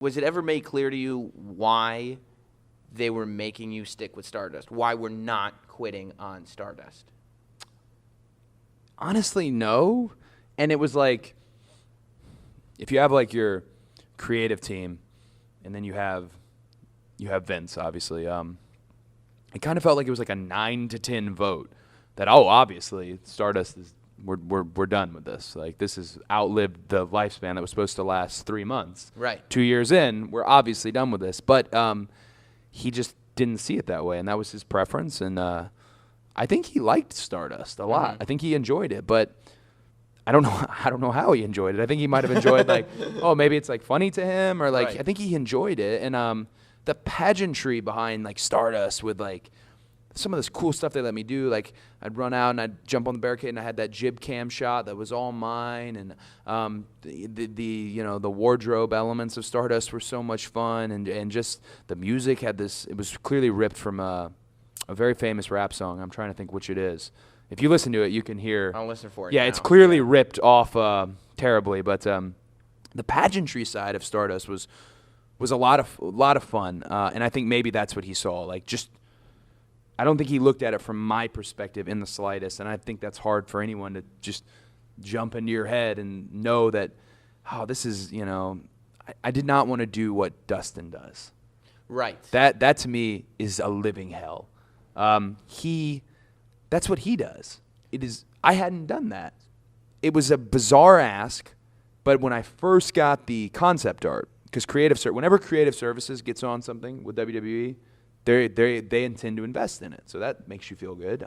Was it ever made clear to you why they were making you stick with Stardust? Why we're not quitting on Stardust? Honestly, no. And it was like, if you have like your creative team, and then you have Vince, obviously. It kind of felt like it was like a 9-10 vote. That obviously Stardust is we're done with this. Like this has outlived the lifespan that was supposed to last 3 months. Right. 2 years in, we're obviously done with this. But he just didn't see it that way, and that was his preference. And I think he liked Stardust a lot. I think he enjoyed it, but I don't know how he enjoyed it. I think he might have enjoyed like, oh, maybe it's like funny to him, or like I think he enjoyed it. And the pageantry behind like Stardust with like some of this cool stuff they let me do, like I'd run out and I'd jump on the barricade and I had that jib cam shot that was all mine, and the wardrobe elements of Stardust were so much fun, and just the music had this. It was clearly ripped from a very famous rap song. I'm trying to think which it is. If you listen to it, you can hear. I'll listen for it. Yeah, now. It's clearly ripped off terribly, but the pageantry side of Stardust was a lot of fun, and I think maybe that's what he saw. Like just, I don't think he looked at it from my perspective in the slightest, and I think that's hard for anyone to just jump into your head and know that, oh, this is, I did not want to do what Dustin does. Right. That to me is a living hell. That's what he does. I hadn't done that. It was a bizarre ask, but when I first got the concept art, because whenever Creative Services gets on something with WWE, they intend to invest in it, so that makes you feel good.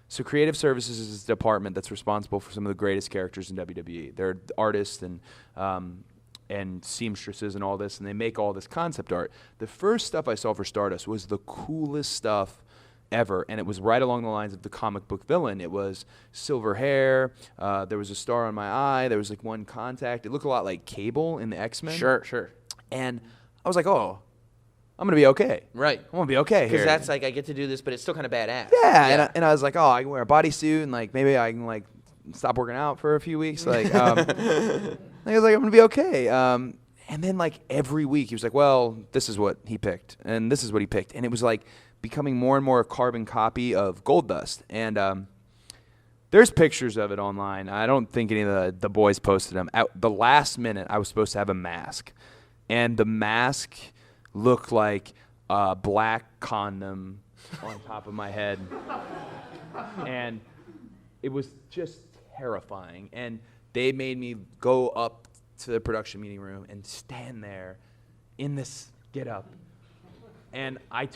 So Creative Services is the department that's responsible for some of the greatest characters in WWE. They're artists and seamstresses and all this, and they make all this concept art. The first stuff I saw for Stardust was the coolest stuff ever, and it was right along the lines of the comic book villain. It was silver hair, there was a star on my eye, there was like one contact. It looked a lot like Cable in the X-Men. Sure. And I was like, oh, I'm going to be okay. Right. I'm going to be okay here. Because that's like, I get to do this, but it's still kind of badass. Yeah. And I was like, oh, I can wear a bodysuit, and like maybe I can like stop working out for a few weeks. Like, I was like, I'm going to be okay. And then like every week he was like, well, this is what he picked, and this is what he picked. And it was like becoming more and more a carbon copy of Goldust. And there's pictures of it online. I don't think any of the boys posted them. At the last minute, I was supposed to have a mask, and the mask looked like a black condom on top of my head. And it was just terrifying. And they made me go up to the production meeting room and stand there in this get-up. And I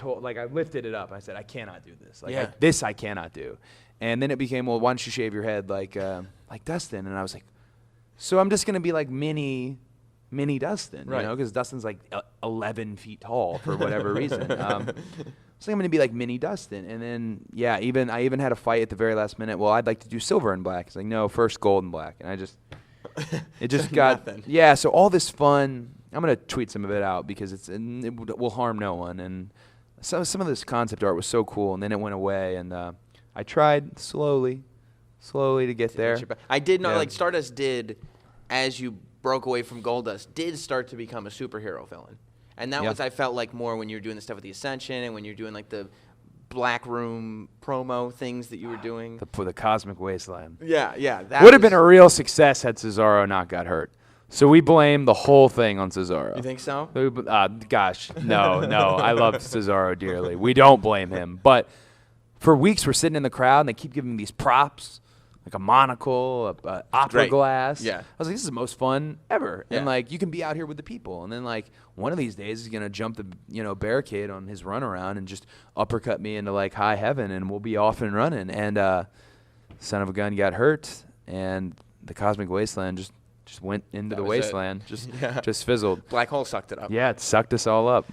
lifted it up. I said, I cannot do this. This I cannot do. And then it became, well, why don't you shave your head like Dustin? And I was like, so I'm just going to be like mini Dustin, right? Because Dustin's like 11 feet tall for whatever reason. So I'm going to be like mini Dustin. And then, I even had a fight at the very last minute. Well, I'd like to do silver and black. It's like, no, first gold and black. And it just got, so all this fun. I'm going to tweet some of it out because it will harm no one. And some of this concept art was so cool, and then it went away. And I tried slowly to get there. I did know, like Stardust did, as you broke away from Goldust, did start to become a superhero villain. And that was, I felt like, more when you were doing the stuff with the Ascension and when you're doing like the Black Room promo things that you were doing. For the Cosmic Wasteland. Yeah. That would have been a real success had Cesaro not got hurt. So we blame the whole thing on Cesaro. You think so? Gosh, no. I love Cesaro dearly. We don't blame him. But for weeks we're sitting in the crowd and they keep giving me these props. Like a monocle, a opera glass. Yeah. I was like, this is the most fun ever. Yeah. And like, you can be out here with the people. And then like, one of these days he's gonna jump the barricade on his runaround and just uppercut me into like high heaven, and we'll be off and running. And son of a gun got hurt, and the Cosmic Wasteland just went into the wasteland. Just fizzled. Black hole sucked it up. Yeah, it sucked us all up.